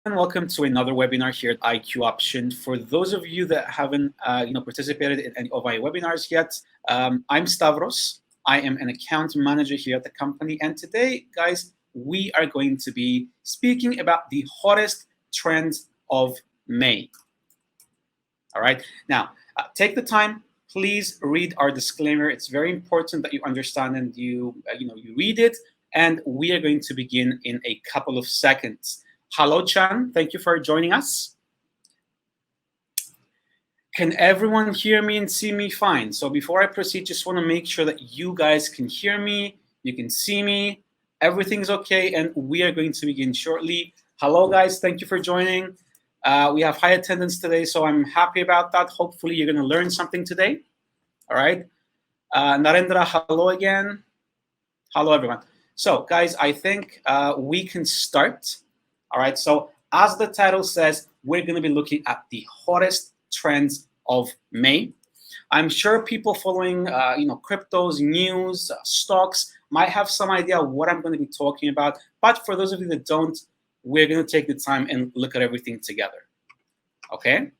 and welcome to another webinar here at IQ Option. For those of you that haven't participated in any of my webinars yet, I'm Stavros. I am an account manager here at the company, and today, guys, we are going to be speaking about the hottest trends of May. All right, now take the time. Please read our disclaimer. It's very important that you understand and you read it. And we are going to begin in a couple of seconds. Hello, Chan. Thank you for joining us. Can everyone hear me and see me fine? So before I proceed, just want to make sure that you guys can hear me, you can see me, everything's okay, and we are going to begin shortly. Hello, guys. Thank you for joining. We have high attendance today, so I'm happy about that. Hopefully, you're going to learn something today. All right. Narendra, hello again. Hello, everyone. So, guys, I think we can start. All right. So, as the title says, we're going to be looking at the hottest trends of May. I'm sure people following, cryptos, news, stocks might have some idea what I'm going to be talking about. But for those of you that don't, we're going to take the time and look at everything together. Okay.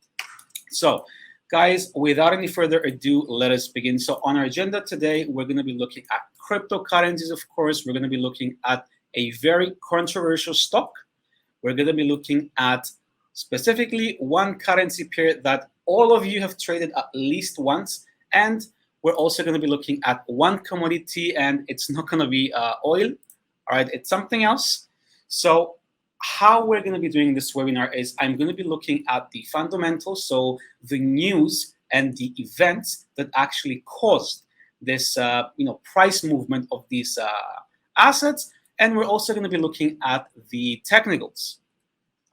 So, guys, without any further ado, let us begin. So, on our agenda today, we're going to be looking at cryptocurrencies, of course. We're going to be looking at a very controversial stock. We're going to be looking at specifically one currency pair that all of you have traded at least once. And we're also going to be looking at one commodity, and it's not going to be oil. All right, it's something else. So how we're going to be doing this webinar is I'm going to be looking at the fundamentals, so the news and the events that actually caused this price movement of these assets, and we're also going to be looking at the technicals.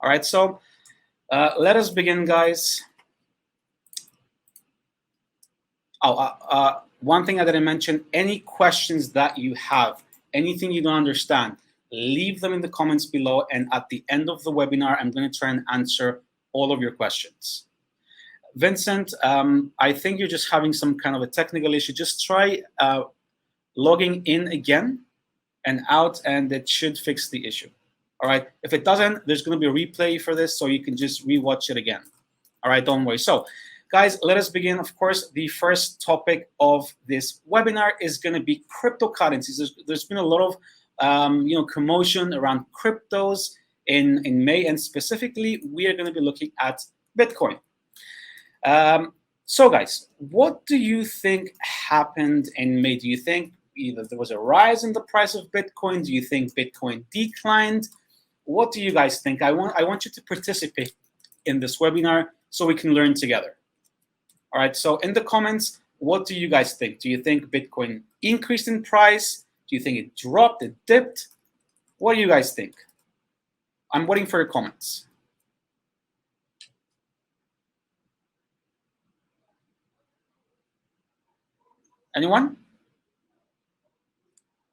All right, so let us begin, guys. One thing I didn't mention, any questions that you have, anything you don't understand, leave them in the comments below, and at the end of the webinar, I'm going to try and answer all of your questions. Vincent, I think you're just having some kind of a technical issue. Just try logging in again and out, and it should fix the issue. All right. If it doesn't, there's going to be a replay for this, so you can just rewatch it again. All right. Don't worry. So, guys, let us begin. Of course, the first topic of this webinar is going to be cryptocurrencies. There's been a lot of commotion around cryptos in May, and specifically, we are going to be looking at Bitcoin. So, guys, what do you think happened in May? Do you think either there was a rise in the price of Bitcoin? Do you think Bitcoin declined? What do you guys think? I want you to participate in this webinar so we can learn together. All right, so in the comments, what do you guys think? Do you think Bitcoin increased in price? Do you think it dropped, it dipped? What do you guys think? I'm waiting for your comments. Anyone?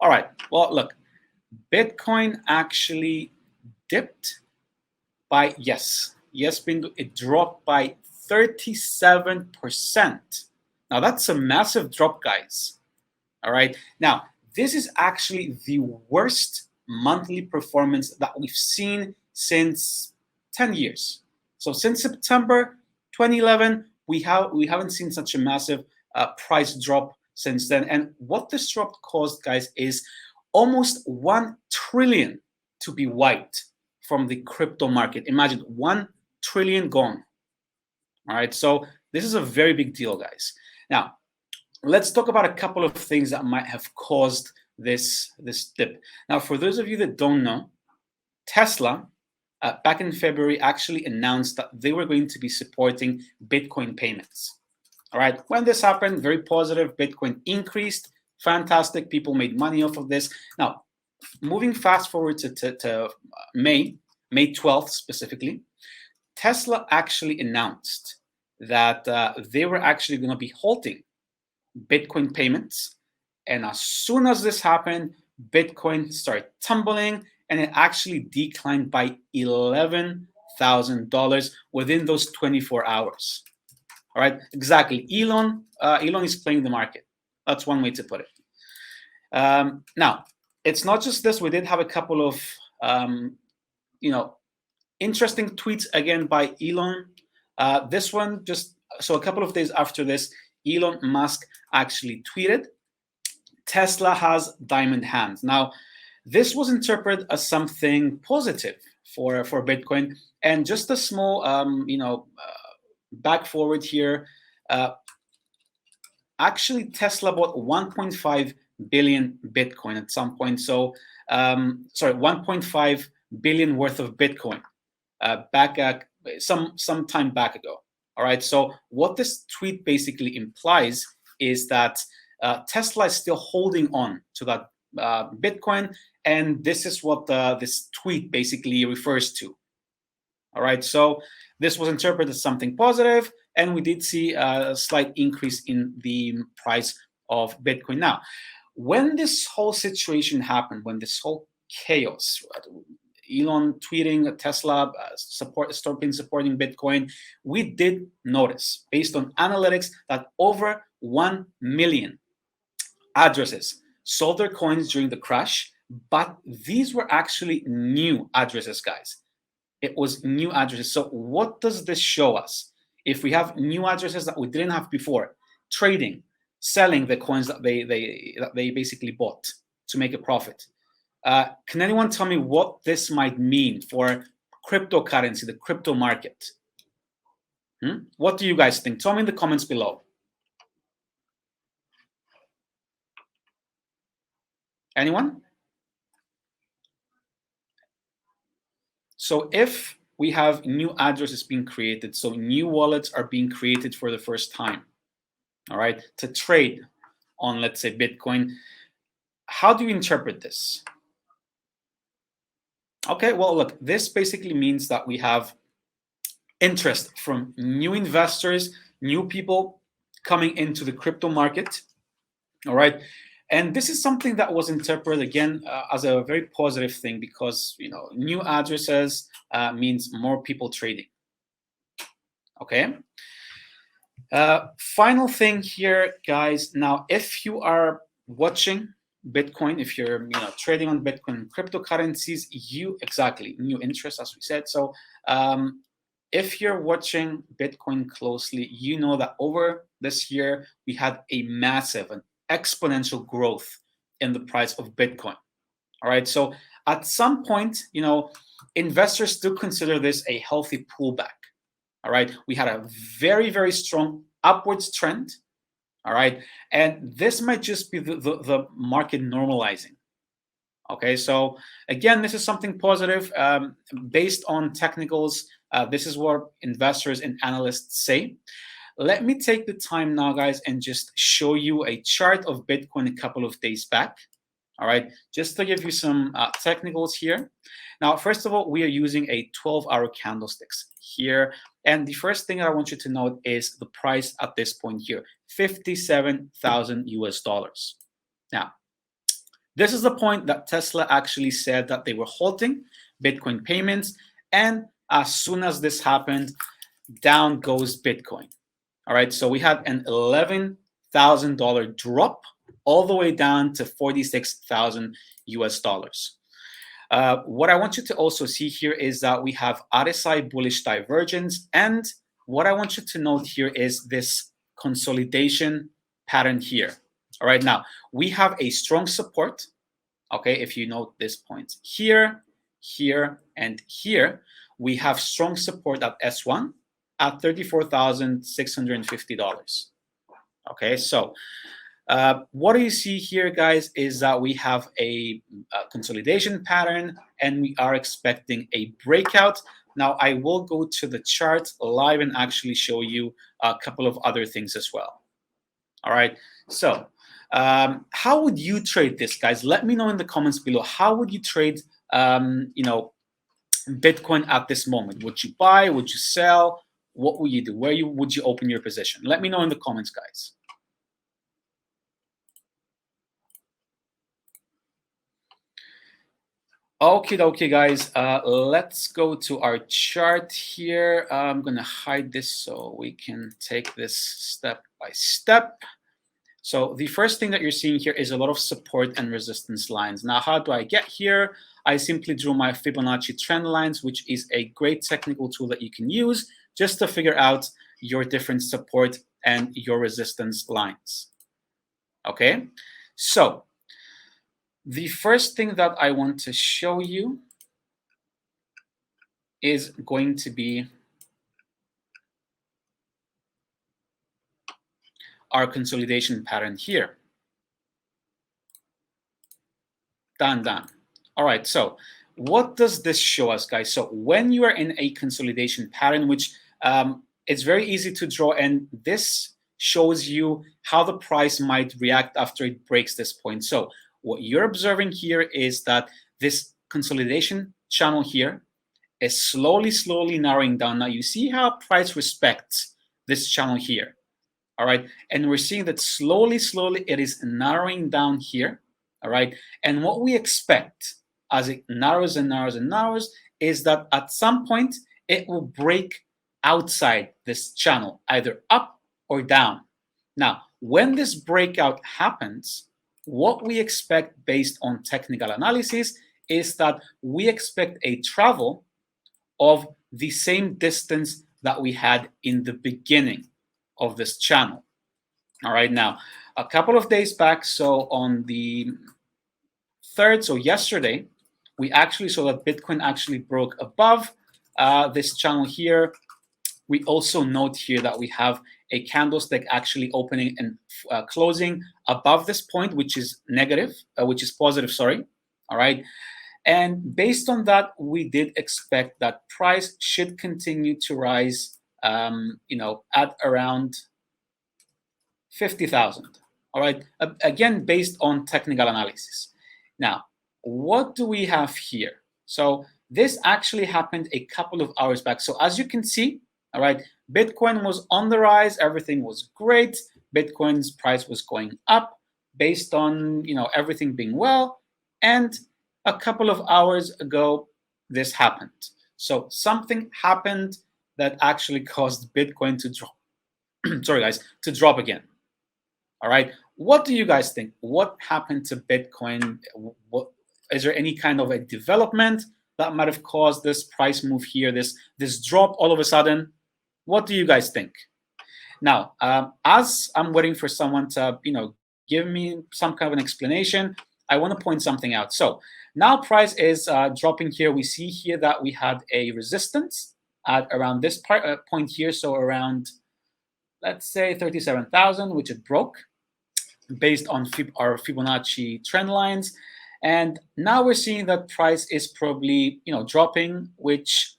All right, well, look, Bitcoin actually dipped by, yes, Bindu, it dropped by 37%. Now, that's a massive drop, guys. All right, now, this is actually the worst monthly performance that we've seen since 10 years. So since September 2011, we haven't seen such a massive price drop since then. And what this drop caused, guys, is almost 1 trillion to be wiped from the crypto market. Imagine 1 trillion gone. All right, so this is a very big deal, guys. Now, let's talk about a couple of things that might have caused this dip. Now, for those of you that don't know, Tesla, back in February, actually announced that they were going to be supporting Bitcoin payments. All right, when this happened, very positive. Bitcoin increased. Fantastic. People made money off of this. Now, moving fast forward to May 12th specifically, Tesla actually announced that they were actually going to be halting Bitcoin payments. And as soon as this happened, Bitcoin started tumbling, and it actually declined by $11,000 within those 24 hours. All right, exactly. Elon is playing the market. That's one way to put it. Now, it's not just this. We did have a couple of, Interesting tweets again by Elon. This one just so a couple of days after this, Elon Musk actually tweeted, Tesla has diamond hands. Now, this was interpreted as something positive for Bitcoin. And just a small, back forward here. Actually, Tesla bought 1.5 billion Bitcoin at some point. So, 1.5 billion worth of Bitcoin back at some time back ago. All right. So, what this tweet basically implies is that Tesla is still holding on to that Bitcoin, and this is what this tweet basically refers to. All right. So, this was interpreted as something positive, and we did see a slight increase in the price of Bitcoin. Now, when this whole situation happened, when this whole chaos, Elon tweeting Tesla supporting Bitcoin, we did notice, based on analytics, that over 1 million addresses sold their coins during the crash, but these were actually new addresses, guys. It was new addresses. So what does this show us? If we have new addresses that we didn't have before, trading, selling the coins that they basically bought to make a profit. Can anyone tell me what this might mean for cryptocurrency, the crypto market? What do you guys think? Tell me in the comments below. Anyone? So if we have new addresses being created, so new wallets are being created for the first time, all right, to trade on, let's say, Bitcoin, how do you interpret this? Okay, well, look, this basically means that we have interest from new investors, new people coming into the crypto market, all right? And this is something that was interpreted, again, as a very positive thing because, new addresses means more people trading, okay? Final thing here, guys. Now, if you are watching Bitcoin, if you're trading on Bitcoin cryptocurrencies, new interest, as we said. So if you're watching Bitcoin closely, you know that over this year we had a massive and exponential growth in the price of Bitcoin. All right. So at some point, investors still consider this a healthy pullback. All right. We had a very, very strong upwards trend. All right. And this might just be the market normalizing. Okay. So again, this is something positive based on technicals. This is what investors and analysts say. Let me take the time now, guys, and just show you a chart of Bitcoin a couple of days back. All right, just to give you some technicals here. Now, first of all, we are using a 12-hour candlesticks here. And the first thing I want you to note is the price at this point here, 57,000 US dollars. Now, this is the point that Tesla actually said that they were halting Bitcoin payments. And as soon as this happened, down goes Bitcoin. All right, so we had an $11,000 drop all the way down to 46,000 US dollars. What I want you to also see here is that we have RSI bullish divergence. And what I want you to note here is this consolidation pattern here. All right, now we have a strong support. Okay, if you note this point here, here, and here, we have strong support at S1 at $34,650. Okay, so what do you see here, guys, is that we have a consolidation pattern and we are expecting a breakout. Now, I will go to the chart live and actually show you a couple of other things as well. All right, so how would you trade this, guys? Let me know in the comments below. How would you trade, Bitcoin at this moment? Would you buy? Would you sell? What would you do? Where would you open your position? Let me know in the comments, guys. Okay, guys. Let's go to our chart here. I'm gonna hide this so we can take this step by step. So the first thing that you're seeing here is a lot of support and resistance lines. Now, how do I get here? I simply drew my Fibonacci trend lines, which is a great technical tool that you can use just to figure out your different support and your resistance lines. Okay, so the first thing that I want to show you is going to be our consolidation pattern here. Done. All right, so what does this show us, guys? So when you are in a consolidation pattern, which it's very easy to draw, and this shows you how the price might react after it breaks this point. So what you're observing here is that this consolidation channel here is slowly narrowing down. Now you see how price respects this channel here. All right, and we're seeing that slowly it is narrowing down here. All right, and what we expect as it narrows is that at some point it will break outside this channel, either up or down. Now, when this breakout happens, what we expect based on technical analysis is that we expect a travel of the same distance that we had in the beginning of this channel. All right, now a couple of days back, so on the 3rd, so yesterday, we actually saw that Bitcoin actually broke above this channel here. We also note here that we have a candlestick actually opening and closing above this point, which is positive, sorry. All right. And based on that, we did expect that price should continue to rise, at around 50,000. All right. Again, based on technical analysis. Now, what do we have here? So this actually happened a couple of hours back. So as you can see, all right, Bitcoin was on the rise. Everything was great. Bitcoin's price was going up based on, everything being well. And a couple of hours ago, this happened. So something happened that actually caused Bitcoin to drop. Sorry, guys, to drop again. All right. What do you guys think? What happened to Bitcoin? Is there any kind of a development that might have caused this price move here, this drop all of a sudden? What do you guys think? Now, as I'm waiting for someone to, give me some kind of an explanation, I want to point something out. So now price is dropping here. We see here that we had a resistance at around this point here. So around, let's say 37,000, which it broke based on our Fibonacci trend lines. And now we're seeing that price is probably, dropping, which,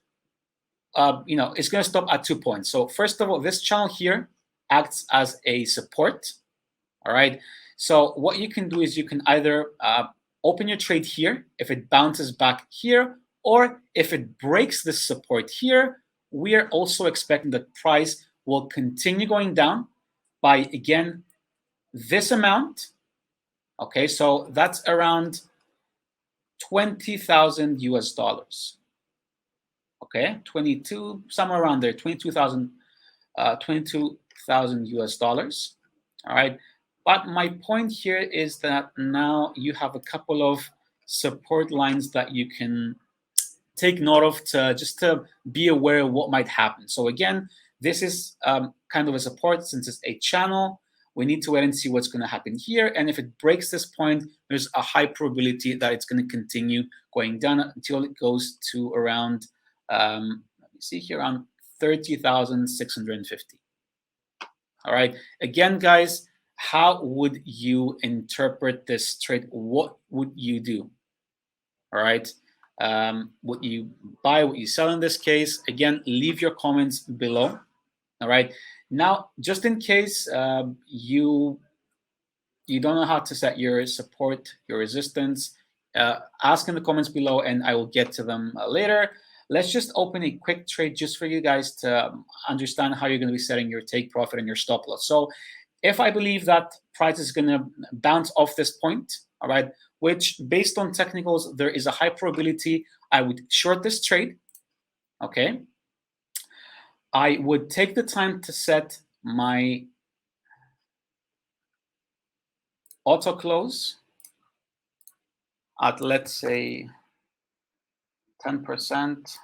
is going to stop at 2 points. So first of all, this channel here acts as a support. All right. So what you can do is you can either open your trade here if it bounces back here, or if it breaks this support here, we are also expecting that price will continue going down by, again, this amount. Okay, so that's around 20,000 US dollars. Okay, 22, somewhere around there, 22,000 US dollars. All right, but my point here is that now you have a couple of support lines that you can take note of to be aware of what might happen. So again, this is kind of a support since it's a channel. We need to wait and see what's going to happen here. And if it breaks this point, there's a high probability that it's going to continue going down until it goes to around, let me see here, around 30,650. All right. Again, guys, how would you interpret this trade? What would you do? All right. Would you buy, would you sell in this case? Again, leave your comments below. All right. Now, just in case you don't know how to set your support, your resistance, ask in the comments below and I will get to them later. Let's just open a quick trade just for you guys to understand how you're going to be setting your take profit and your stop loss. So if I believe that price is going to bounce off this point, all right, which based on technicals, there is a high probability I would short this trade, okay? I would take the time to set my auto close at, let's say, 10%,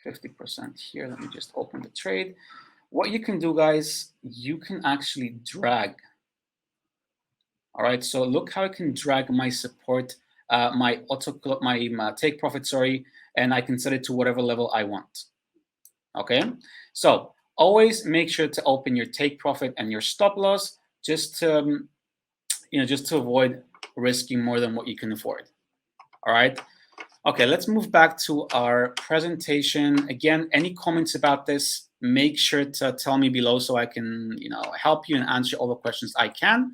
50% here. Let me just open the trade. What you can do, guys, you can actually drag. All right, so look how I can drag my support, my take profit, sorry, and I can set it to whatever level I want. Okay, so always make sure to open your take profit and your stop loss, just to just to avoid risking more than what you can afford. All right. Okay, let's move back to our presentation. Again, any comments about this, make sure to tell me below so I can, help you and answer all the questions I can.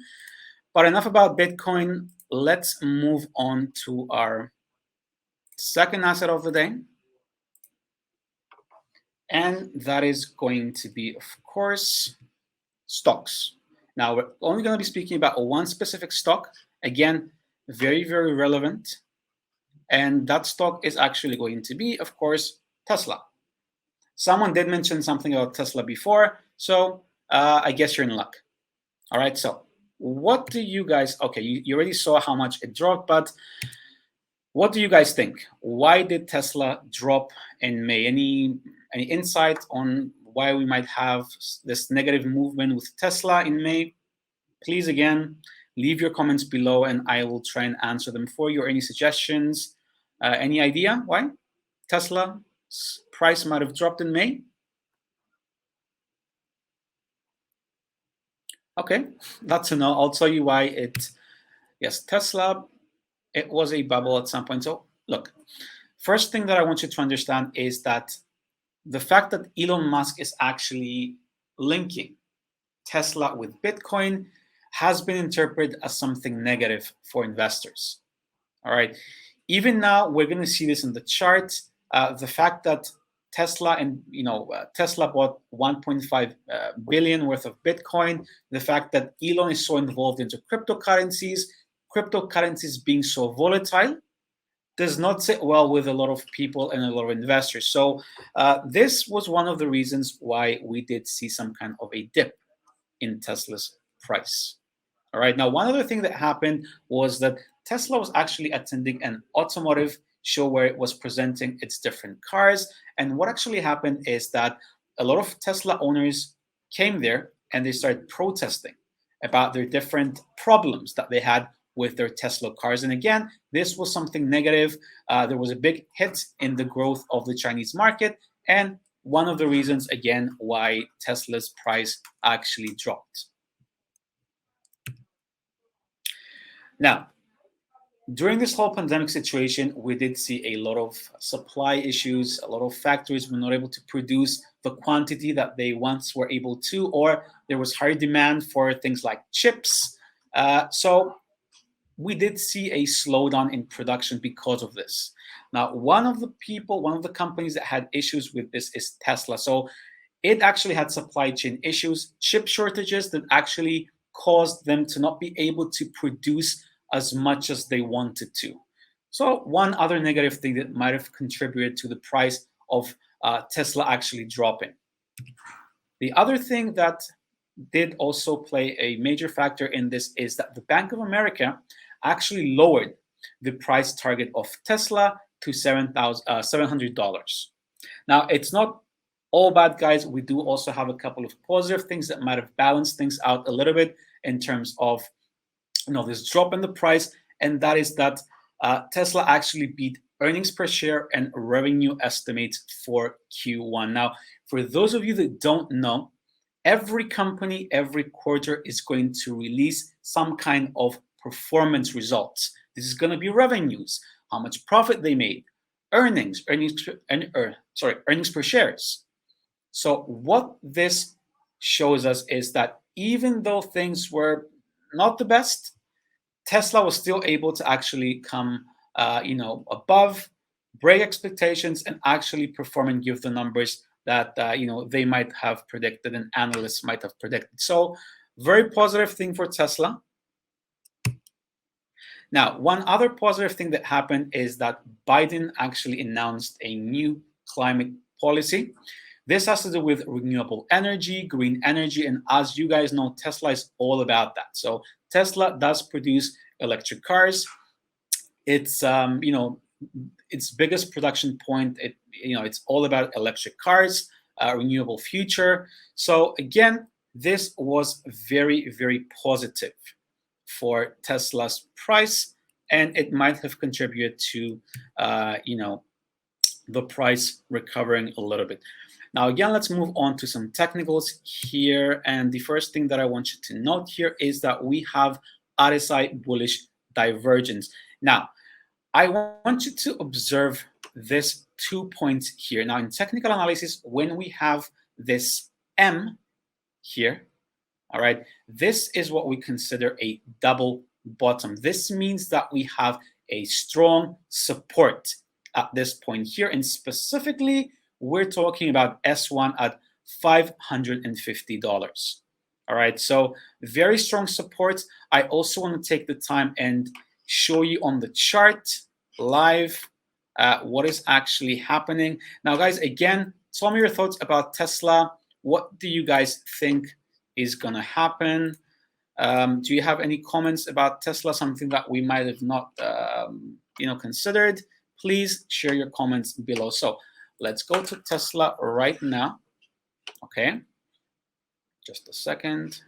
But enough about Bitcoin. Let's move on to our second asset of the day. And that is going to be, of course, stocks. Now, we're only going to be speaking about one specific stock. Again, very, very relevant. And that stock is actually going to be, of course, Tesla. Someone did mention something about Tesla before, so I guess you're in luck. All right, so what do you guys, okay, you already saw how much it dropped, but what do you guys think? Why did Tesla drop in May? Any insight on why we might have this negative movement with Tesla in May? Please, again, leave your comments below and I will try and answer them for you, or any suggestions. Any idea why Tesla's price might have dropped in May? Okay, that's to know. I'll tell you why yes, Tesla, it was a bubble at some point. So look, first thing that I want you to understand is that the fact that Elon Musk is actually linking Tesla with Bitcoin has been interpreted as something negative for investors. All right. Even now, we're going to see this in the chart. The fact that Tesla Tesla bought 1.5 billion worth of Bitcoin. The fact that Elon is so involved into cryptocurrencies being so volatile, does not sit well with a lot of people and a lot of investors. So this was one of the reasons why we did see some kind of a dip in Tesla's price. All right. Now, one other thing that happened was that Tesla was actually attending an automotive show where it was presenting its different cars. And what actually happened is that a lot of Tesla owners came there and they started protesting about their different problems that they had with their Tesla cars. And again, this was something negative. There was a big hit in the growth of the Chinese market. And one of the reasons, again, why Tesla's price actually dropped. Now, during this whole pandemic situation, we did see a lot of supply issues. A lot of factories were not able to produce the quantity that they once were able to, or there was higher demand for things like chips. So we did see a slowdown in production because of this. Now, one of the companies that had issues with this is Tesla. So it actually had supply chain issues, chip shortages that actually caused them to not be able to produce as much as they wanted to. So one other negative thing that might have contributed to the price of Tesla actually dropping. The other thing that did also play a major factor in this is that the Bank of America actually lowered the price target of Tesla to $700. Now, it's not all bad, guys. We do also have a couple of positive things that might have balanced things out a little bit in terms of this drop in the price, and that is that Tesla actually beat earnings per share and revenue estimates for Q1. Now, for those of you that don't know, every company, every quarter is going to release some kind of performance results. This is going to be revenues, how much profit they made, earnings per shares. So what this shows us is that even though things were not the best, Tesla was still able to actually come, above, break expectations, and actually perform and give the numbers that they might have predicted and analysts might have predicted. So, very positive thing for Tesla. Now, one other positive thing that happened is that Biden actually announced a new climate policy, This has to do with renewable energy, green energy, and as you guys know, Tesla is all about that. So Tesla does produce electric cars. It's its biggest production point. It's all about electric cars, renewable future. So again, this was very, very positive for Tesla's price, and it might have contributed to the price recovering a little bit. Now, again, let's move on to some technicals here. And the first thing that I want you to note here is that we have RSI bullish divergence. Now, I want you to observe this 2 points here. Now, in technical analysis, when we have this M here, all right, this is what we consider a double bottom. This means that we have a strong support at this point here, and specifically, we're talking about S1 at $550. All right, so very strong support. I also want to take the time and show you on the chart live what is actually happening. Now, guys, again, tell me your thoughts about Tesla. What do you guys think is going to happen? Do you have any comments about Tesla, something that we might have not considered? Please share your comments below. So let's go to Tesla right now. Okay, just a second.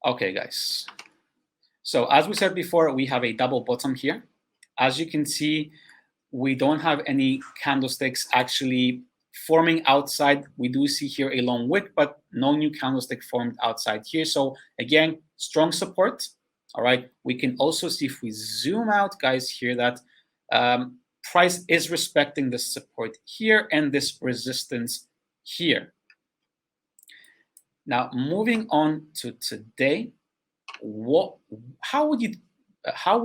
Okay, guys. So as we said before, we have a double bottom here. As you can see, we don't have any candlesticks actually forming outside. We do see here a long wick, but no new candlestick formed outside here. So again, strong support. All right. We can also see if we zoom out, guys, here that price is respecting this support here and this resistance here. Now, moving on to today, how would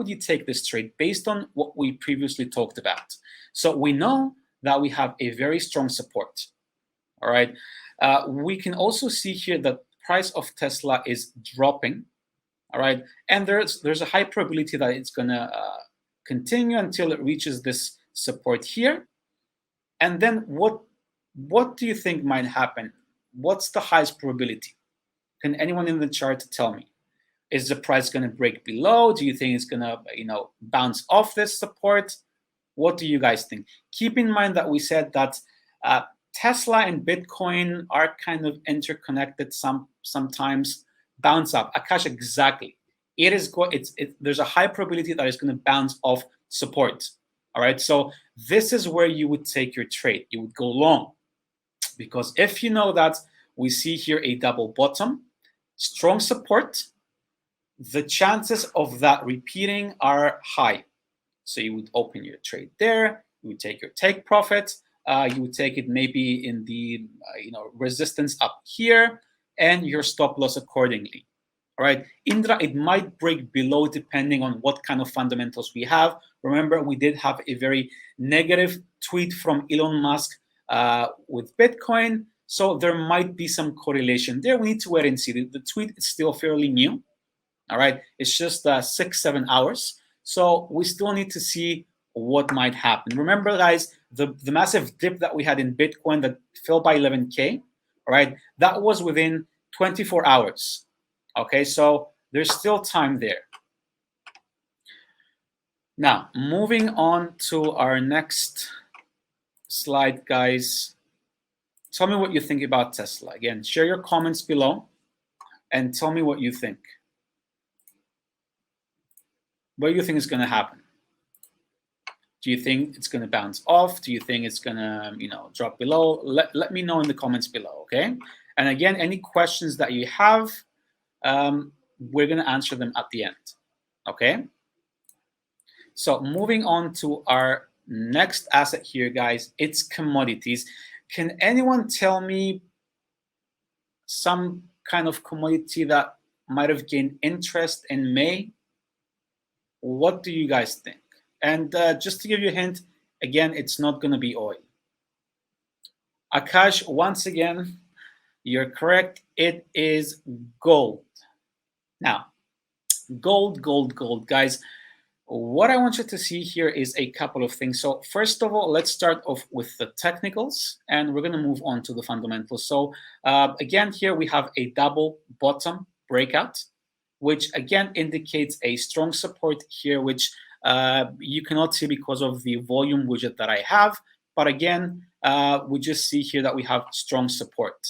you take this trade based on what we previously talked about? So we know that we have a very strong support. All right. We can also see here that price of Tesla is dropping. All right, and there's a high probability that it's gonna continue until it reaches this support here. And then what do you think might happen? What's the highest probability? Can anyone in the chart tell me? Is the price going to break below? Do you think it's going to, bounce off this support? What do you guys think? Keep in mind that we said that Tesla and Bitcoin are kind of interconnected. Sometimes bounce up. Akash, exactly. There's a high probability that it's going to bounce off support. All right. So this is where you would take your trade. You would go long, because if you know that we see here a double bottom, strong support, the chances of that repeating are high. So you would open your trade there, you would take your take profit, you would take it maybe in the resistance up here, and your stop loss accordingly. All right, Indra, it might break below depending on what kind of fundamentals we have. Remember, we did have a very negative tweet from Elon Musk with Bitcoin, so there might be some correlation there. We need to wait and see. The tweet is still fairly new. All right, it's just 6-7 hours. So we still need to see what might happen. Remember, guys, the massive dip that we had in Bitcoin that fell by 11K, all right, that was within 24 hours. Okay, so there's still time there. Now, moving on to our next slide, guys. Tell me what you think about Tesla. Again, share your comments below and tell me what you think. What do you think is going to happen? Do you think it's going to bounce off? Do you think it's going to, drop below? Let me know in the comments below, okay? And again, any questions that you have, we're going to answer them at the end, okay? So moving on to our next asset here, guys, it's commodities. Can anyone tell me some kind of commodity that might have gained interest in May? What do you guys think? And just to give you a hint, again, it's not going to be oil. Akash, once again, you're correct. It is gold. Now, Gold, gold, gold, guys. What I want you to see here is a couple of things. So first of all, let's start off with the technicals, and we're going to move on to the fundamentals. So again, here we have a double bottom breakout, which again indicates a strong support here, which you cannot see because of the volume widget that I have. But again, we just see here that we have strong support.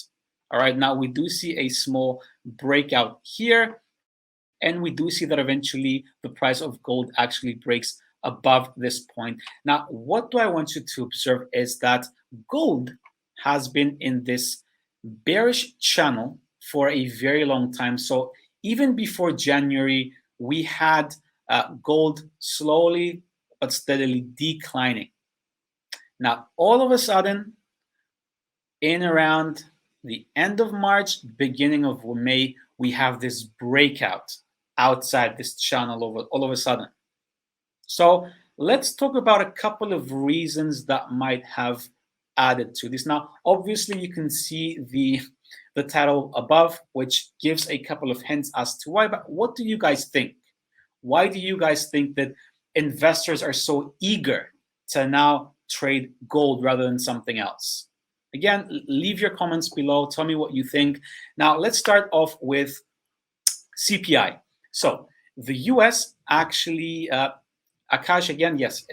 All right, now we do see a small breakout here. And we do see that eventually the price of gold actually breaks above this point. Now, what do I want you to observe is that gold has been in this bearish channel for a very long time. So even before January, we had gold slowly but steadily declining. Now, all of a sudden, in around the end of March, beginning of May, we have this breakout outside this channel all of a sudden. So let's talk about a couple of reasons that might have added to this. Now, obviously, you can see the title above, which gives a couple of hints as to why. But what do you guys think? Why do you guys think that investors are so eager to now trade gold rather than something else? Again, leave your comments below. Tell me what you think. Now, let's start off with CPI. So the US actually, Akash again, yes.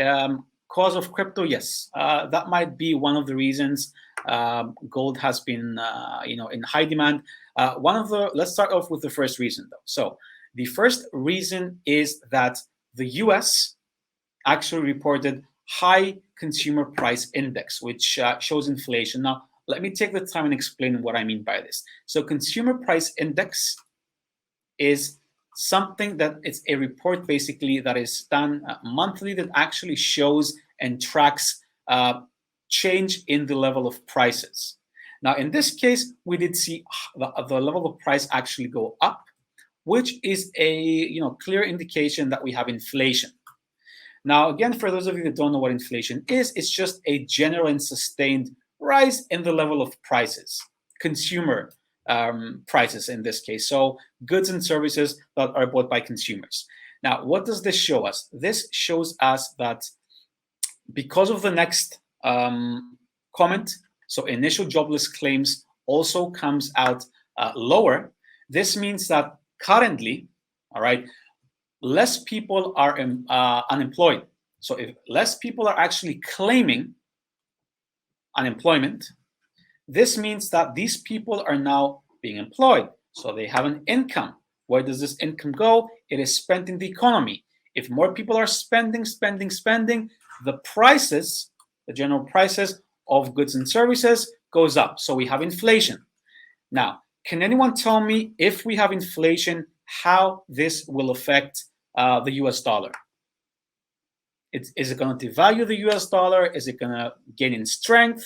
Cause of crypto, yes. That might be one of the reasons gold has been, in high demand. Let's start off with the first reason though. So the first reason is that the US actually reported high consumer price index, which shows inflation. Now, let me take the time and explain what I mean by this. So consumer price index is something that it's a report basically that is done monthly that actually shows and tracks change in the level of prices. Now, in this case, we did see the level of price actually go up, which is a clear indication that we have inflation. Now, again, for those of you that don't know what inflation is, it's just a general and sustained rise in the level of prices, consumer prices in this case. So goods and services that are bought by consumers. Now, what does this show us? This shows us that because of the next comment, so initial jobless claims also comes out lower. This means that currently, all right, less people are unemployed. So if less people are actually claiming unemployment, this means that these people are now being employed. So they have an income. Where does this income go? It is spent in the economy. If more people are spending, the prices, the general prices of goods and services goes up. So we have inflation. Now, can anyone tell me if we have inflation, how this will affect the US dollar? Is it going to devalue the US dollar? Is it going to gain in strength?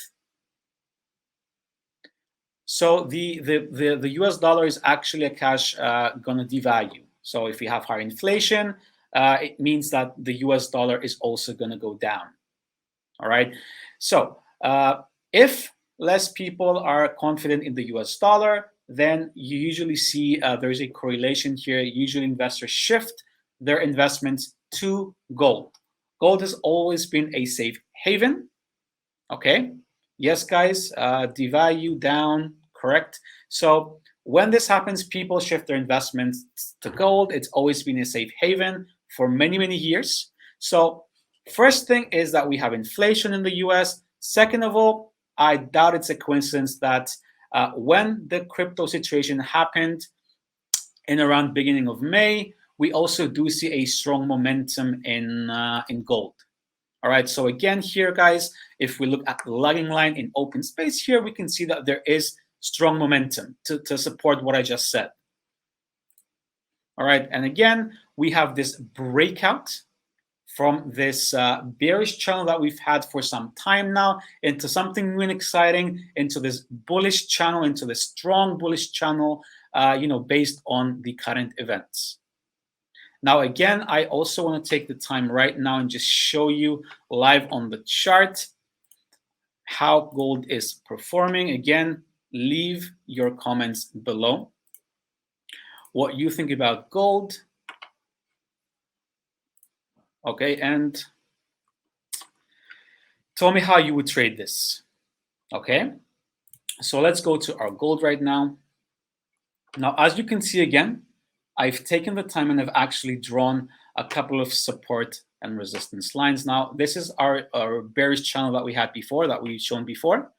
So the US dollar is actually a cash going to devalue. So if we have higher inflation, it means that the US dollar is also going to go down. All right. So if less people are confident in the US dollar, then you usually see there's a correlation here. Usually investors shift their investments to gold. Gold has always been a safe haven. Okay. Yes, guys, devalue down, correct. So when this happens, people shift their investments to gold. It's always been a safe haven for many, many years. So first thing is that we have inflation in the US. Second of all, I doubt it's a coincidence that when the crypto situation happened in around beginning of May, we also do see a strong momentum in gold. All right, so again here, guys, if we look at the lagging line in open space here, we can see that there is strong momentum to support what I just said. All right, and again, we have this breakout from this bearish channel that we've had for some time now into something new and exciting, into this bullish channel, into this strong bullish channel, based on the current events. Now, again, I also want to take the time right now and just show you live on the chart how gold is performing. Again, leave your comments below what you think about gold. Okay, and tell me how you would trade this. Okay, so let's go to our gold right now. Now, as you can see again, I've taken the time and I've actually drawn a couple of support and resistance lines. Now, this is our bearish channel that we had before, that we've shown before.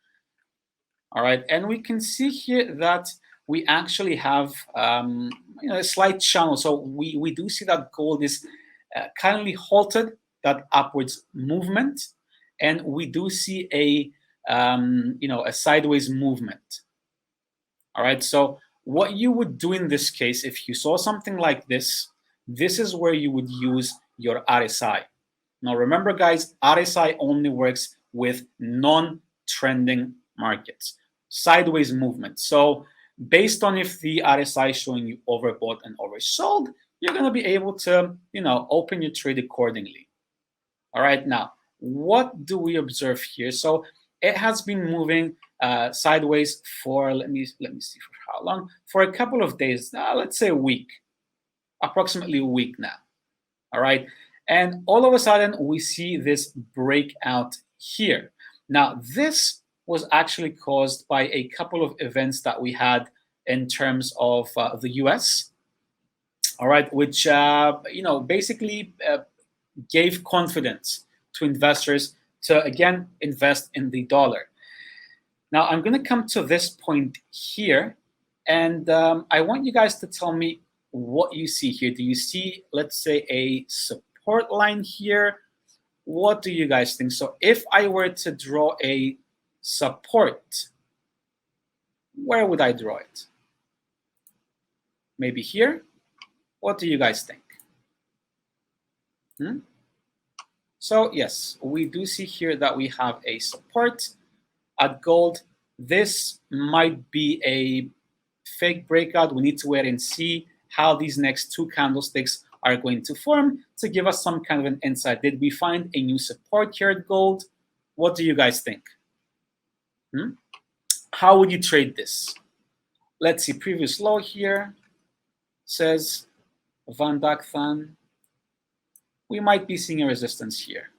All right, and we can see here that we actually have a slight channel. So we do see that gold is currently halted that upwards movement, and we do see a a sideways movement. All right, so what you would do in this case, if you saw something like this is where you would use your RSI. Now remember, guys, RSI only works with non-trending markets, sideways movement. So based on if the RSI is showing you overbought and oversold, you're going to be able to, open your trade accordingly. All right, now what do we observe here? So it has been moving sideways for, let me see for how long, for a couple of days, let's say a week, approximately a week now. All right, and all of a sudden we see this breakout here. Now this was actually caused by a couple of events that we had in terms of the US, all right, which basically gave confidence to investors to again invest in the dollar. Now I'm going to come to this point here, and I want you guys to tell me what you see here. Do you see, let's say, a support line here? What do you guys think? So if I were to draw a support, where would I draw it? Maybe here? What do you guys think? So yes, we do see here that we have a support at gold. This might be a fake breakout. We need to wait and see how these next two candlesticks are going to form to give us some kind of an insight. Did we find a new support here at gold? What do you guys think? How would you trade this? Let's see, previous low here says Van Dijk. We might be seeing a resistance here.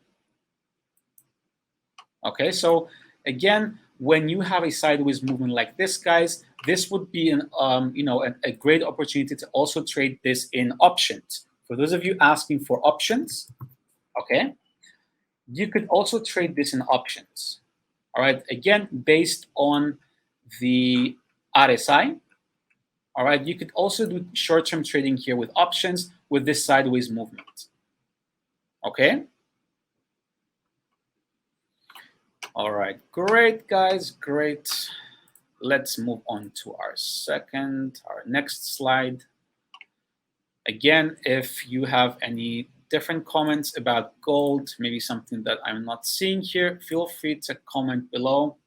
Okay, so again, when you have a sideways movement like this, guys, this would be a great opportunity to also trade this in options. For those of you asking for options, okay, you could also trade this in options. All right, again, based on the RSI. All right, you could also do short-term trading here with options with this sideways movement. Okay. All right, great, guys, great. Let's move on to our next slide. Again, if you have any different comments about gold, maybe something that I'm not seeing here, feel free to comment below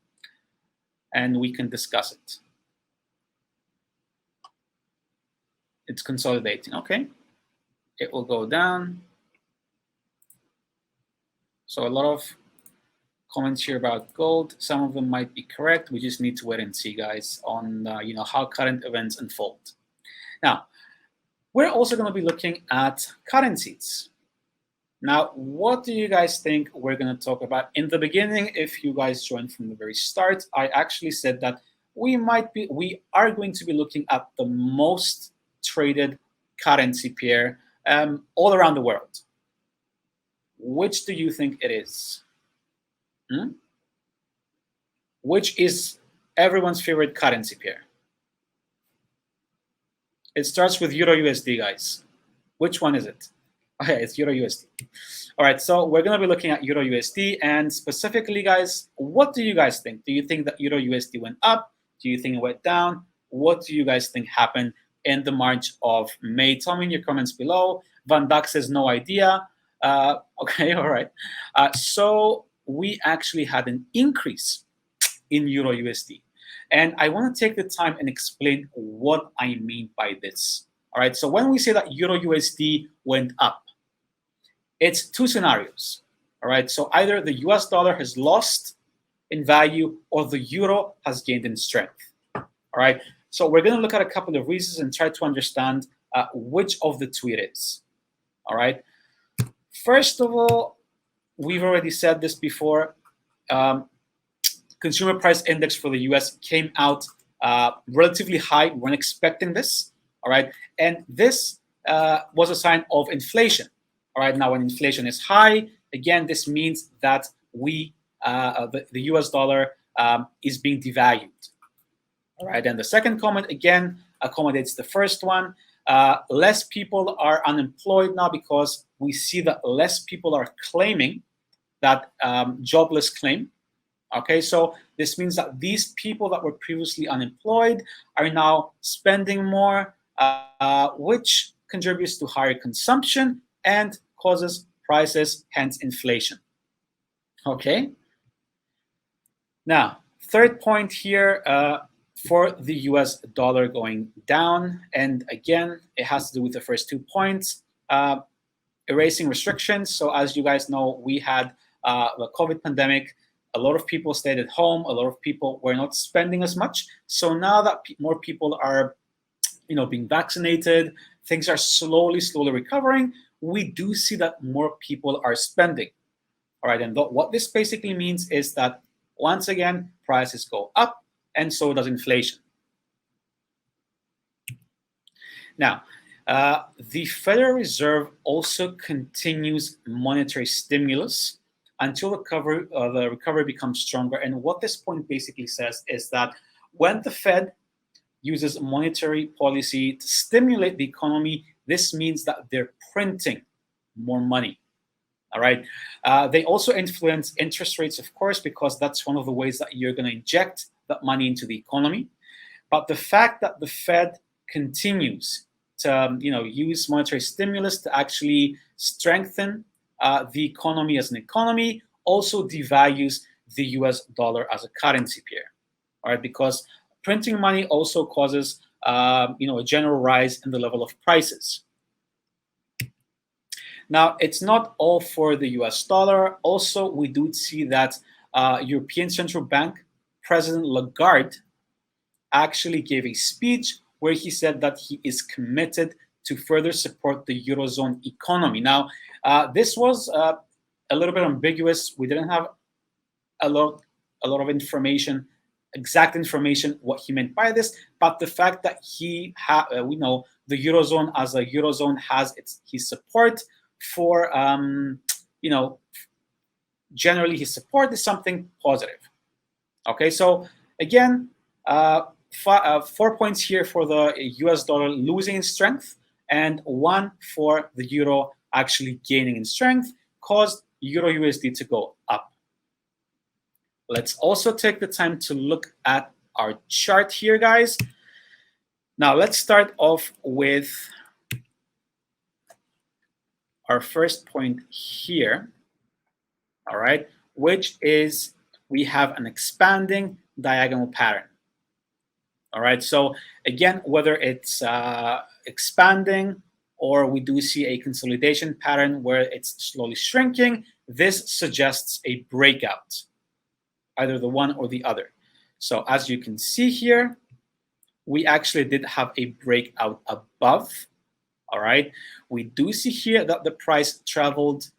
and we can discuss it. It's consolidating, okay? It will go down. So a lot of comments here about gold. Some of them might be correct. We just need to wait and see, guys, on how current events unfold. Now, we're also going to be looking at currencies. Now, what do you guys think we're going to talk about? In the beginning, if you guys joined from the very start, I actually said that we are going to be looking at the most traded currency pair all around the world. Which do you think it is? Which is everyone's favorite currency pair? It starts with Euro USD, guys. Which one is it? Okay, it's Euro USD. All right, so we're going to be looking at Euro USD, and specifically, guys, what do you guys think? Do you think that Euro USD went up? Do you think it went down? What do you guys think happened in the March of May? Tell me in your comments below. Van Dijk says no idea. Okay, all right. So we actually had an increase in Euro USD. And I want to take the time and explain what I mean by this. All right, so when we say that Euro USD went up, it's two scenarios. All right, so either the US dollar has lost in value or the euro has gained in strength. All right, so we're going to look at a couple of reasons and try to understand which of the two it is. All right, First of all, we've already said this before. Consumer price index for the US came out relatively high. We weren't expecting this, all right? And this was a sign of inflation, all right? Now, when inflation is high, again, this means that the US dollar is being devalued, all right? And the second comment, again, accommodates the first one. Less people are unemployed now because we see that less people are claiming that jobless claim. Okay, so this means that these people that were previously unemployed are now spending more, which contributes to higher consumption and causes prices, hence inflation. Okay. Now, third point here for the US dollar going down, and again, it has to do with the first 2 points. Erasing restrictions. So as you guys know, we had the COVID pandemic. A lot of people stayed at home. A lot of people were not spending as much. So now that more people are, being vaccinated, things are slowly recovering. We do see that more people are spending. All right, and what this basically means is that once again, prices go up, and so does inflation. Now, the Federal Reserve also continues monetary stimulus until the recovery becomes stronger. And what this point basically says is that when the Fed uses monetary policy to stimulate the economy, this means that they're printing more money. All right. They also influence interest rates, of course, because that's one of the ways that you're going to inject that money into the economy. But the fact that the Fed continues to use monetary stimulus to actually strengthen the economy as an economy also devalues the US dollar as a currency pair, all right? Because printing money also causes a general rise in the level of prices. Now, it's not all for the US dollar. Also, we do see that European Central Bank President Lagarde actually gave a speech where he said that he is committed to further support the Eurozone economy. Now, this was a little bit ambiguous. We didn't have a lot of information, exact information, what he meant by this. But the fact that we know the Eurozone as a Eurozone has his support for, generally his support is something positive. Okay, so again, 4 points here for the US dollar losing in strength, and 1 for the euro actually gaining in strength, caused Euro USD to go up. Let's also take the time to look at our chart here, guys. Now, let's start off with our first point here, all right, which is we have an expanding diagonal pattern. All right, so again, whether it's expanding or we do see a consolidation pattern where it's slowly shrinking, this suggests a breakout, either the one or the other. So as you can see here, we actually did have a breakout above. All right, we do see here that the price traveled,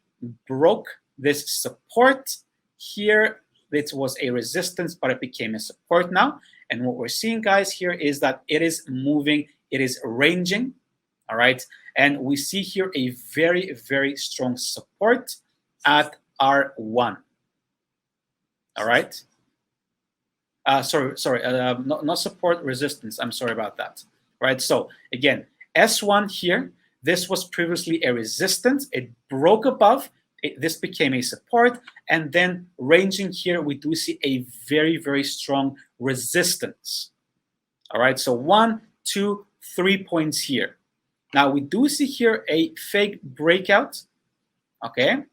broke this support here. It was a resistance, but it became a support now. And what we're seeing, guys, here is that it is moving, it is ranging, all right? And we see here a very, very strong support at R1, all right? Not support, resistance. I'm sorry about that, right? So again, S1 here, this was previously a resistance. It broke above. This became a support, and then ranging here, we do see a very, very strong resistance. All right, so 1, 2, 3 points here. Now we do see here a fake breakout, okay?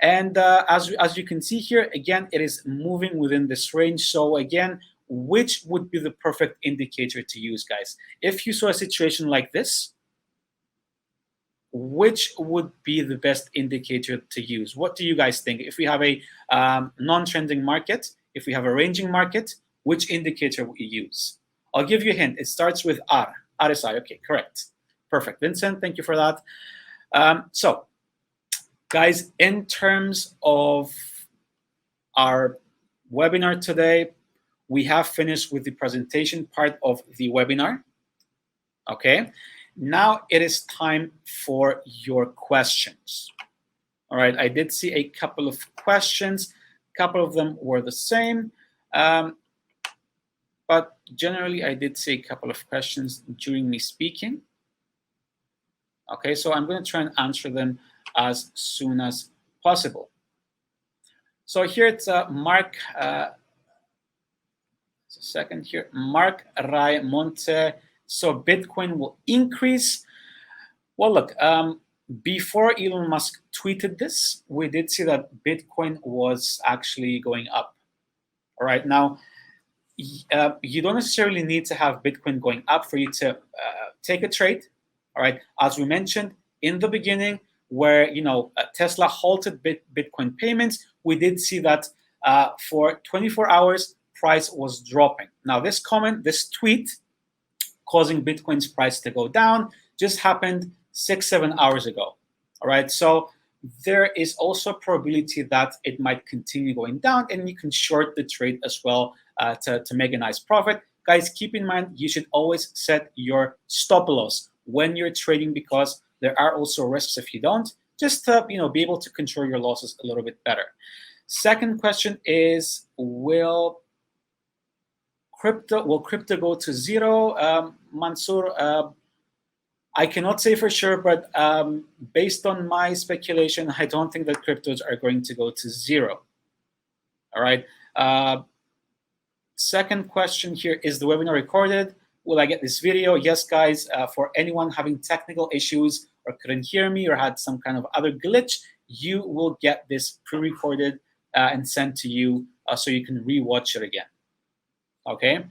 And as you can see here, again, it is moving within this range. So again, which would be the perfect indicator to use, guys? If you saw a situation like this, which would be the best indicator to use? What do you guys think? If we have a non-trending market, if we have a ranging market, which indicator would you use? I'll give you a hint. It starts with R. RSI. Okay, correct. Perfect. Vincent, thank you for that. So Guys, in terms of our webinar today, we have finished with the presentation part of the webinar. Okay, now it is time for your questions. All right, I did see a couple of questions. A couple of them were the same, but generally I did see a couple of questions during me speaking. Okay, so I'm going to try and answer them as soon as possible. So here it's Mark. A second here, Mark Raimonte. So Bitcoin will increase. Well, look, before Elon Musk tweeted this, we did see that Bitcoin was actually going up. All right, now you don't necessarily need to have Bitcoin going up for you to take a trade. All right, as we mentioned in the beginning, where Tesla halted Bitcoin payments, we did see that for 24 hours price was dropping. Now this tweet causing Bitcoin's price to go down just happened 6-7 hours ago. All right, so there is also a probability that it might continue going down, and you can short the trade as well to make a nice profit. Guys, keep in mind you should always set your stop loss when you're trading, because there are also risks if you don't, just to be able to control your losses a little bit better. Second question is, will crypto go to zero? Mansoor, I cannot say for sure, but based on my speculation, I don't think that cryptos are going to go to zero. All right. Second question here, is the webinar recorded? Will I get this video? Yes, guys. For anyone having technical issues or couldn't hear me or had some kind of other glitch, you will get this pre-recorded and sent to you so you can re-watch it again. Okay.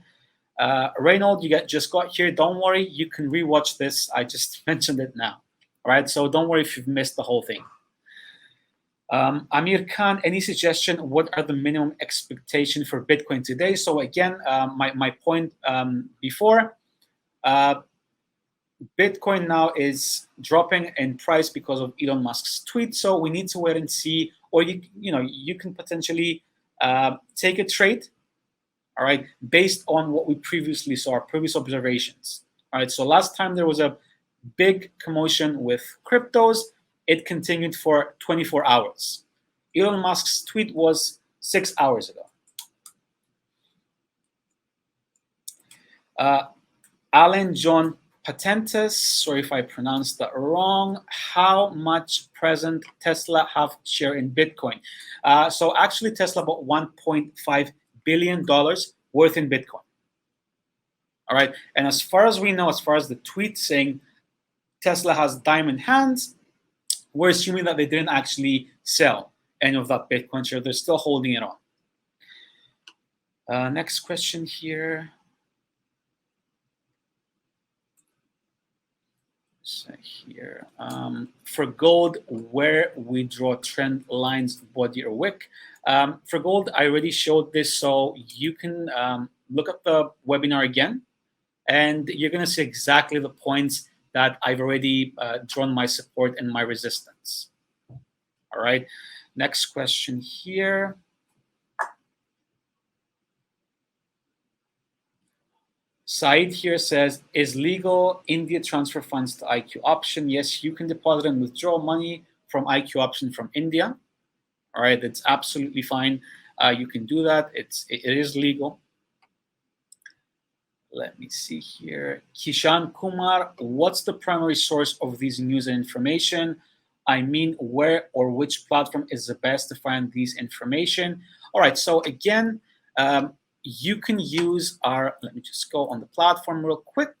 Reynold, you just got here. Don't worry, you can rewatch this. I just mentioned it now. All right, so don't worry if you've missed the whole thing. Amir Khan, any suggestion? What are the minimum expectation for Bitcoin today? So again, my point before, Bitcoin now is dropping in price because of Elon Musk's tweet. So we need to wait and see, or you can potentially take a trade. All right, based on what we previously saw, our previous observations. All right, so last time there was a big commotion with cryptos, it continued for 24 hours. Elon Musk's tweet was 6 hours ago. Alan John Patentes, sorry if I pronounced that wrong. How much present Tesla have share in Bitcoin? So actually Tesla bought $1.5 billion worth in Bitcoin. All right, and as far as we know, as far as the tweet saying Tesla has diamond hands, we're assuming that they didn't actually sell any of that Bitcoin share. They're still holding it on. Next question here. So here, for gold, where we draw trend lines, body or wick. For gold, I already showed this, so you can look at the webinar again, and you're going to see exactly the points that I've already drawn my support and my resistance. All right, next question here. Said here says, is legal India transfer funds to IQ option? Yes, you can deposit and withdraw money from IQ option from India. All right, that's absolutely fine. You can do that. It is legal. Let me see here. Kishan Kumar, what's the primary source of these news and information? I mean, where or which platform is the best to find these information? All right, so again, you can use our, let me just go on the platform real quick.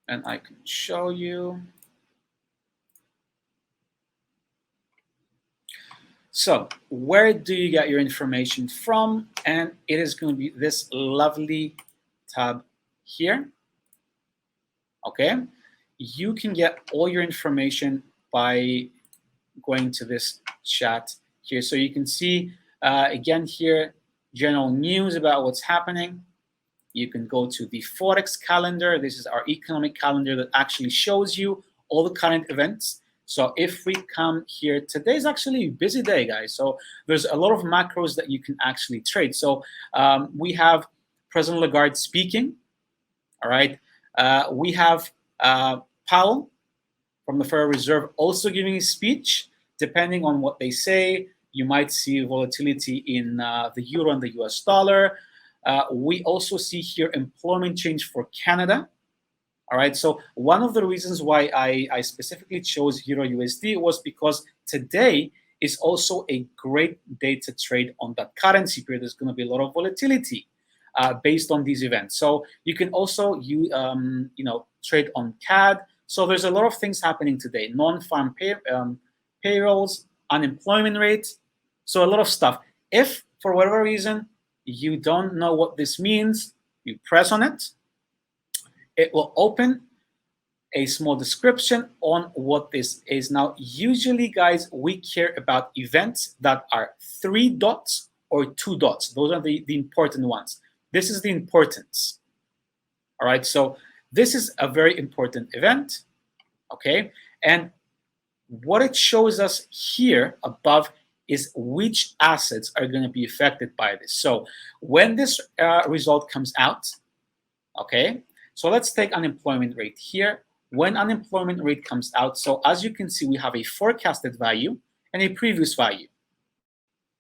And I can show you. So where do you get your information from? And it is going to be this lovely tab here. Okay, you can get all your information by going to this chat here. So you can see again here, general news about what's happening. You can go to the Forex calendar. This is our economic calendar that actually shows you all the current events. So if we come here, today's actually a busy day, guys. So there's a lot of macros that you can actually trade. So we have President Lagarde speaking. All right. We have Powell from the Federal Reserve also giving a speech. Depending on what they say, you might see volatility in the euro and the US dollar. We also see here employment change for Canada. All right, so one of the reasons why I specifically chose Euro USD was because today is also a great day to trade on that currency pair. There's going to be a lot of volatility based on these events. So you can also trade on CAD. So there's a lot of things happening today. Non-farm payrolls, unemployment rate, so a lot of stuff. If for whatever reason you don't know what this means, you press on it. It will open a small description on what this is. Now, usually, guys, we care about events that are 3 dots or 2 dots. Those are the important ones. This is the importance. All right, so this is a very important event, okay? And what it shows us here above is which assets are going to be affected by this. So when this result comes out, okay, so let's take unemployment rate here. When unemployment rate comes out, so as you can see, we have a forecasted value and a previous value.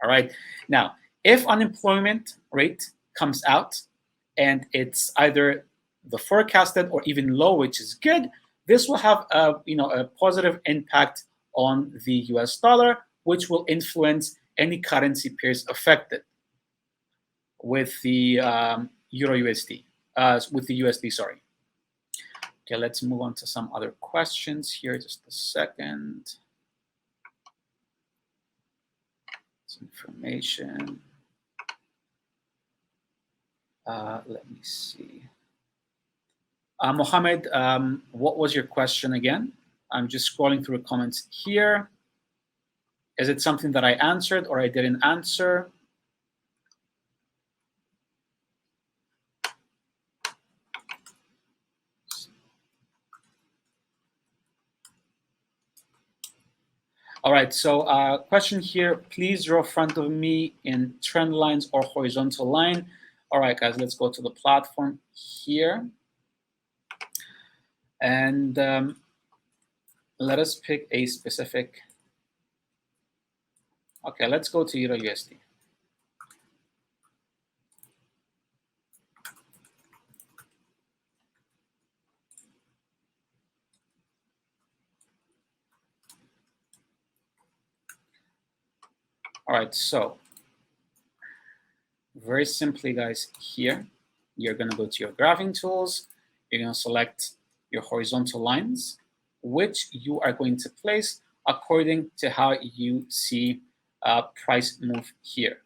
All right. Now, if unemployment rate comes out and it's either the forecasted or even low, which is good, this will have a positive impact on the US dollar, which will influence any currency pairs affected with the Euro USD. With the USD, sorry. Okay, let's move on to some other questions here. Just a second. Some information. Let me see. Mohammed, what was your question again? I'm just scrolling through the comments here. Is it something that I answered or I didn't answer? All right, so question here, please draw front of me in trend lines or horizontal line. All right, guys, let's go to the platform here. And let us pick a specific. Okay, let's go to Euro USD. All right, so very simply, guys, here, you're going to go to your graphing tools. You're going to select your horizontal lines, which you are going to place according to how you see price move here.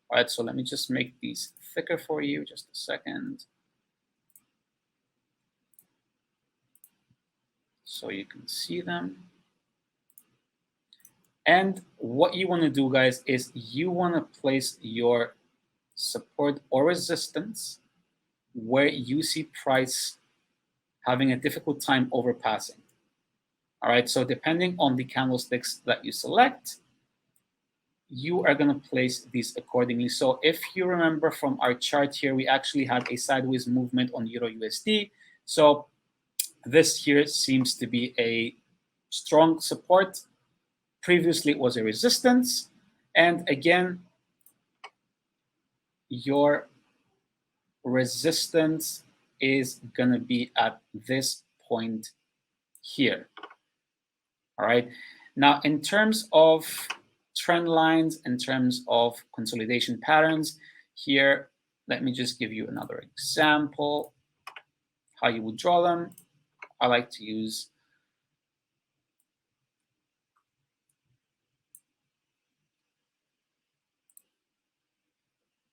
All right, so let me just make these thicker for you, just a second. So you can see them. And what you want to do, guys, is you want to place your support or resistance where you see price having a difficult time overpassing. All right, so depending on the candlesticks that you select, you are going to place these accordingly. So if you remember from our chart here, we actually had a sideways movement on Euro USD. So this here seems to be a strong support. Previously, it was a resistance. And again, your resistance is going to be at this point here. All right. Now, in terms of trend lines, in terms of consolidation patterns, here, let me just give you another example, how you would draw them. I like to use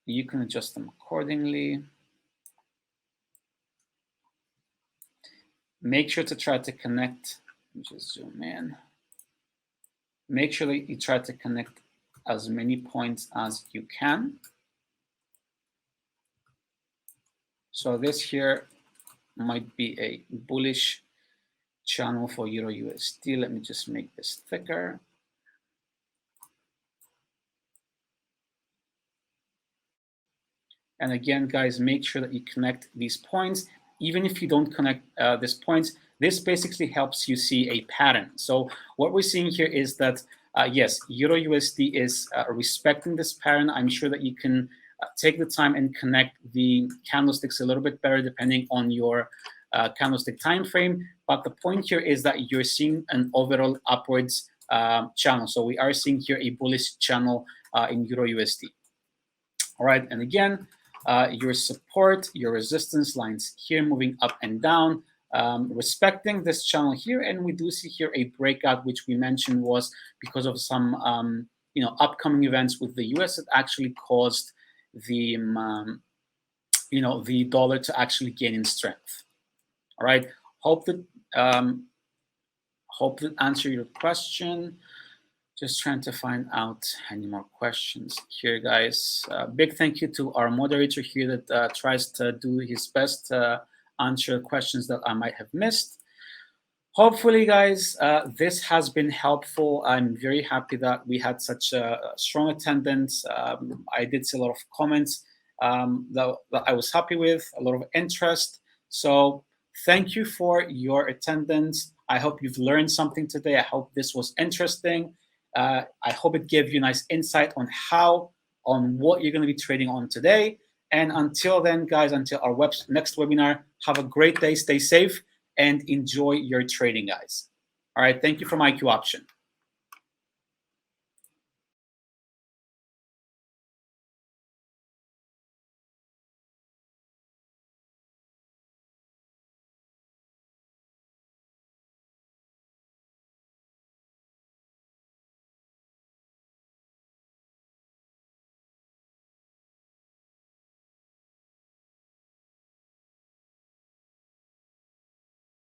you can adjust them accordingly. Make sure to try to connect, let me just zoom in. Make sure that you try to connect as many points as you can. So this here might be a bullish channel for Euro USD. Let me just make this thicker. And again, guys, make sure that you connect these points. Even if you don't connect these points, this basically helps you see a pattern. So what we're seeing here is that, yes, Euro USD is respecting this pattern. I'm sure that you can take the time and connect the candlesticks a little bit better depending on your candlestick time frame. But the point here is that you're seeing an overall upwards channel. So we are seeing here a bullish channel in Euro USD. All right, and again, your support, your resistance lines here moving up and down, respecting this channel here. And we do see here a breakout, which we mentioned was because of some upcoming events with the US that actually caused the the dollar to actually gain in strength. All right, hope that answer your question. Just trying to find out any more questions here, guys. Big thank you to our moderator here that tries to do his best to answer questions that I might have missed. Hopefully, guys, this has been helpful. I'm very happy that we had such a strong attendance. I did see a lot of comments that I was happy with, a lot of interest. So thank you for your attendance. I hope you've learned something today. I hope this was interesting. I hope it gave you a nice insight on what you're going to be trading on today. And until then, guys, until our next webinar, have a great day, stay safe, and enjoy your trading, guys. All right, thank you from IQ Option.